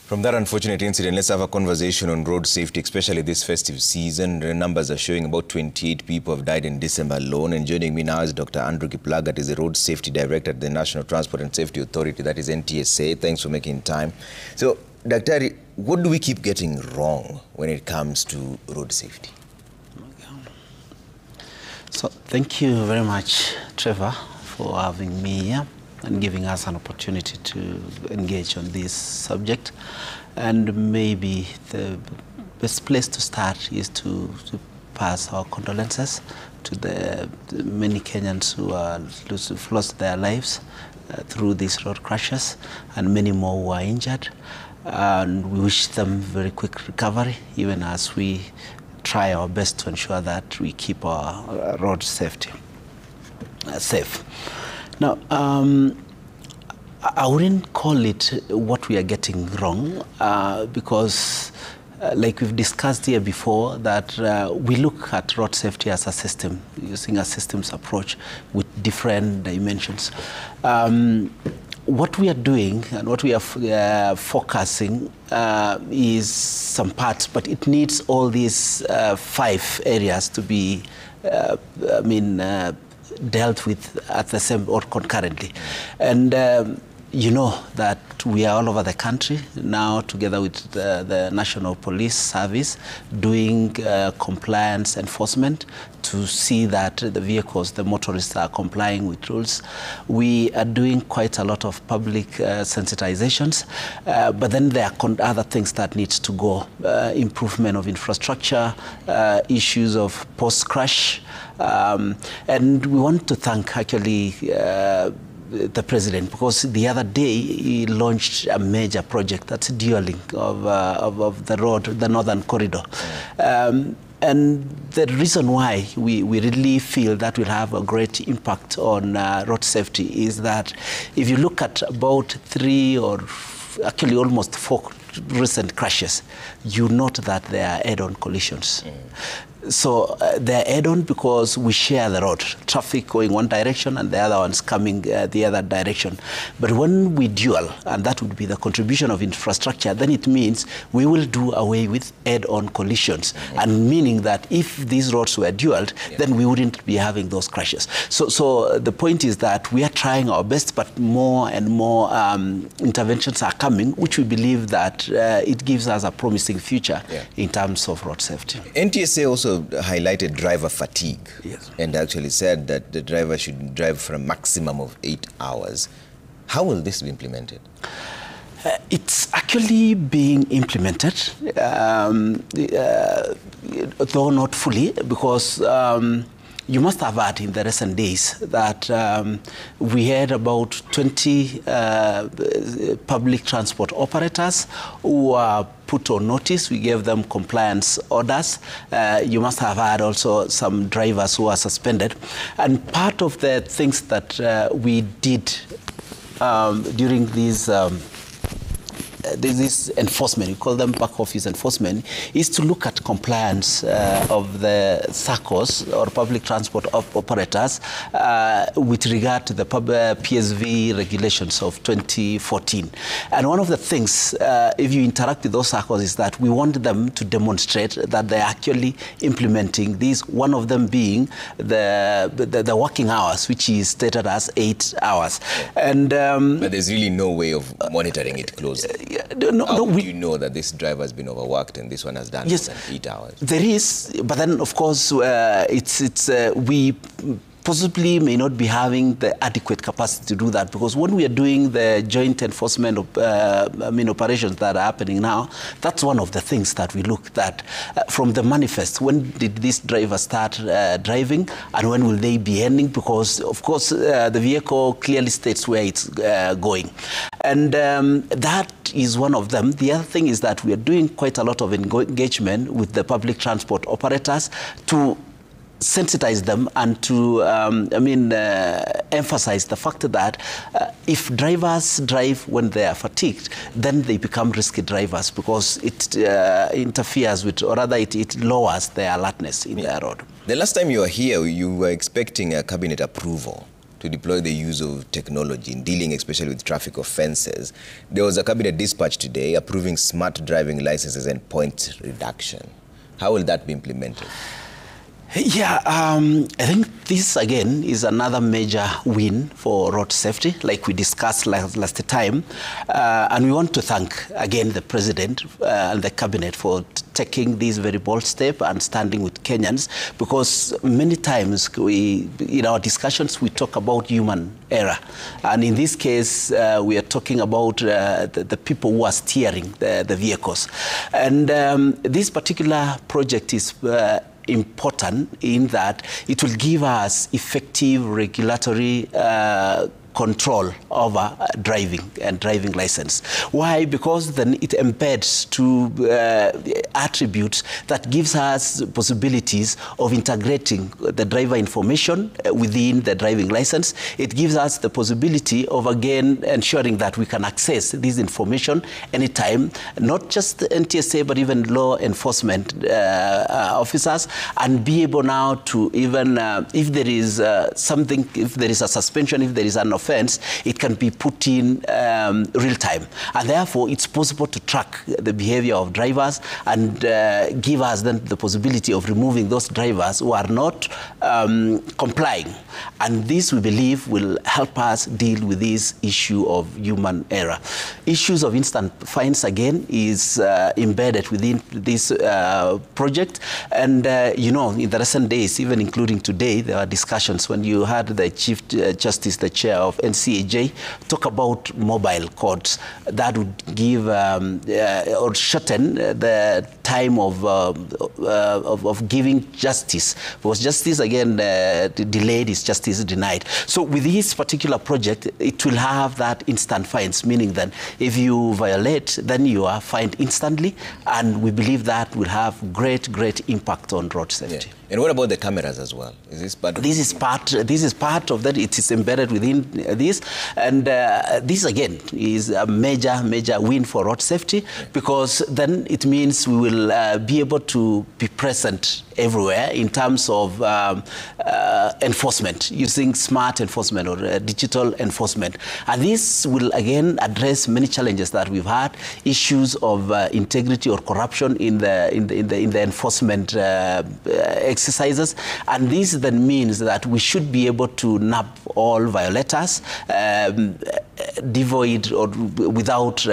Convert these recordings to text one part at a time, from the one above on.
From that unfortunate incident, let's have a conversation on road safety, especially this festive season. The numbers are showing about 28 people have died in December alone. And joining me now is Dr. Andrew Kiplagat, is the Road Safety Director at the National Transport and Safety Authority, that is NTSA. Thanks for making time. So, Dr. what do we keep getting wrong when it comes to road safety? So, thank you very much, Trevor, for having me here and giving us an opportunity to engage on this subject. And maybe the best place to start is to pass our condolences to the many Kenyans who have lost their lives through these road crashes, and many more who are injured. And we wish them very quick recovery, even as we try our best to ensure that we keep our road safety safe. Now, I wouldn't call it what we are getting wrong, because like we've discussed here before, that we look at road safety as a system, using a systems approach with different dimensions. What we are doing and what we are focusing is some parts, but it needs all these 5 areas to be, dealt with at the same or concurrently. And you know that we are all over the country now, together with the National Police Service, doing compliance enforcement to see that the vehicles, the motorists, are complying with rules. We are doing quite a lot of public sensitizations, but then there are other things that needs to go. Improvement of infrastructure, issues of post-crash, and we want to thank actually the President, because the other day he launched a major project, that's dualing of the road, the Northern Corridor. And the reason why we really feel that will have a great impact on road safety is that if you look at about 3 or actually almost 4 recent crashes, you note that they are head-on collisions. So they're head-on because we share the road, traffic going one direction and the other one's coming the other direction. But when we dual, and that would be the contribution of infrastructure, then it means we will do away with head-on collisions, and meaning that if these roads were dualed, then we wouldn't be having those crashes. So the point is that we are trying our best, but more and more interventions are coming, which we believe that it gives us a promising future in terms of road safety. NTSA also highlighted driver fatigue, and actually said that the driver should drive for a maximum of 8 hours. How will this be implemented? It's actually being implemented, though not fully, because you must have heard in the recent days that we had about 20 public transport operators who are put on notice. We gave them compliance orders. You must have had also some drivers who are suspended. And part of the things that we did during these this enforcement, we call them back office enforcement, is to look at compliance of the SACCOs or public transport operators with regard to the PSV regulations of 2014. And one of the things, if you interact with those SACCOs, is that we want them to demonstrate that they're actually implementing these, one of them being the working hours, which is stated as 8 hours. And but there's really no way of monitoring it closely. How do you know that this driver has been overworked and this one has done more than 8 hours? There is, but then of course we possibly may not be having the adequate capacity to do that, because when we are doing the joint enforcement of operations that are happening now, that's one of the things that we look at from the manifest. When did this driver start driving, and when will they be ending? Because of course the vehicle clearly states where it's going, and that is one of them. The other thing is that we are doing quite a lot of engagement with the public transport operators to sensitize them and to emphasize the fact that if drivers drive when they are fatigued, then they become risky drivers, because it interferes with, or rather it lowers their alertness in their road. The last time you were here, you were expecting a cabinet approval to deploy the use of technology in dealing especially with traffic offences. There was a cabinet dispatch today approving smart driving licenses and point reduction. How will that be implemented? Yeah, I think this again is another major win for road safety, like we discussed last time. And we want to thank again the President and the Cabinet for taking this very bold step and standing with Kenyans, because many times in our discussions we talk about human error. And in this case, we are talking about the people who are steering the vehicles. And this particular project is important in that it will give us effective regulatory control over driving and driving license. Why? Because then it embeds to attributes that gives us possibilities of integrating the driver information within the driving license. It gives us the possibility of again ensuring that we can access this information anytime, not just the NTSA but even law enforcement officers, and be able now to even if there is something, if there is a suspension, if there is an offense, it can be put in real time. And therefore, it's possible to track the behavior of drivers and give us then the possibility of removing those drivers who are not complying. And this, we believe, will help us deal with this issue of human error. Issues of instant fines, again, is embedded within this project. And, you know, in the recent days, even including today, there are discussions when you had the Chief Justice, the chair of NCAJ, talk about mobile courts that would give or shorten the time of giving justice. Because justice, again, delayed is justice denied. So with this particular project, it will have that instant fines, meaning that if you violate, then you are fined instantly. And we believe that will have great impact on road safety. Yeah. And what about the cameras as well? Is this part of this is part of that. It is embedded within this, and this again is a major win for road safety, because then it means we will be able to be present everywhere in terms of enforcement, using smart enforcement or digital enforcement. And this will again address many challenges that we've had, issues of integrity or corruption in the enforcement exercises. And this then means that we should be able to nab all violators, devoid or without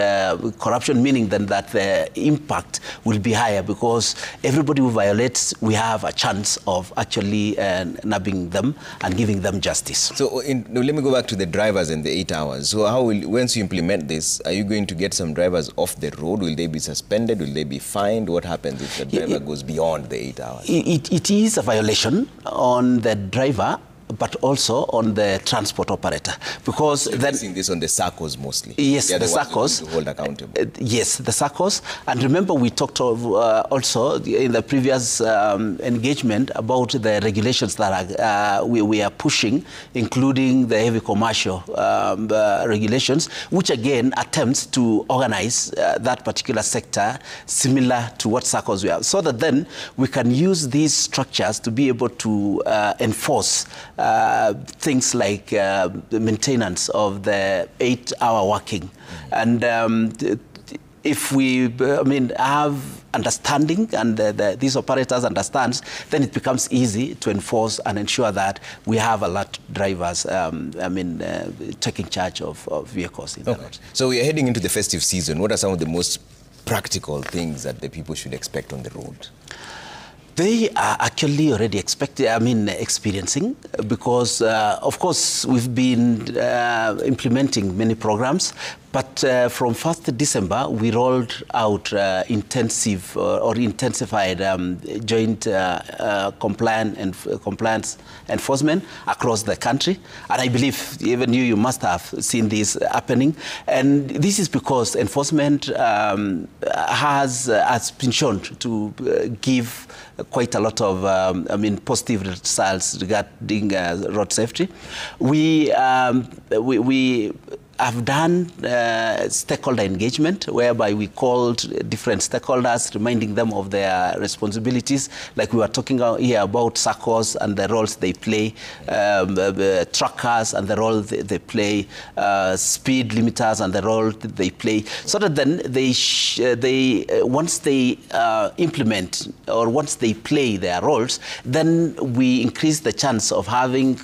corruption, meaning then that the impact will be higher, because everybody who violates, we have a chance of actually nabbing them and giving them justice. So let me go back to the drivers and the 8 hours. So how will, once you implement this, are you going to get some drivers off the road? Will they be suspended? Will they be fined? What happens if the driver goes beyond the 8 hours? It is a violation on the driver, but also on the transport operator, because so then this on the SACCOs mostly. Yes, the SACCOs to hold accountable. Yes, the SACCOs. And remember, we talked of also in the previous engagement about the regulations that we are pushing, including the heavy commercial regulations, which again attempts to organize that particular sector similar to what SACCOs we have, so that then we can use these structures to be able to enforce things like the maintenance of the 8-hour working. And if we, have understanding and these operators understand, then it becomes easy to enforce and ensure that we have alert drivers, taking charge of vehicles in the road. So we are heading into the festive season. What are some of the most practical things that the people should expect on the road? They are actually already experiencing, because, of course, we've been implementing many programs. But from 1st December, we rolled out intensive or intensified joint compliance enforcement across the country. And I believe even you must have seen this happening. And this is because enforcement has been shown to give quite a lot of positive results regarding road safety. We I've done stakeholder engagement, whereby we called different stakeholders, reminding them of their responsibilities. Like we were talking here about SACCOs and the roles they play, truckers and the role they play, speed limiters and the role they play, so that then once they implement or once they play their roles, then we increase the chance of having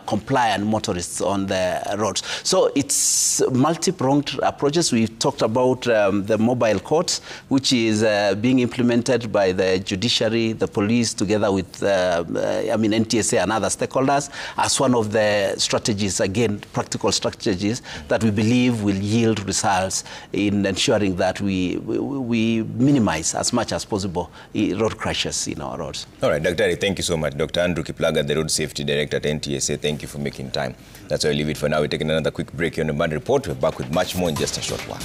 compliant motorists on the roads. So it's multi-pronged approaches. We've talked about the mobile courts, which is being implemented by the judiciary, the police, together with NTSA and other stakeholders, as one of the strategies, again, practical strategies that we believe will yield results in ensuring that we minimize as much as possible road crashes in our roads. All right, Dr. Thank you so much. Dr. Andrew Kiplagat, the Road Safety Director at NTSA, thank you for making time. That's why I leave it for now. We're taking another quick break here on the Band Report. We're back with much more in just a short while.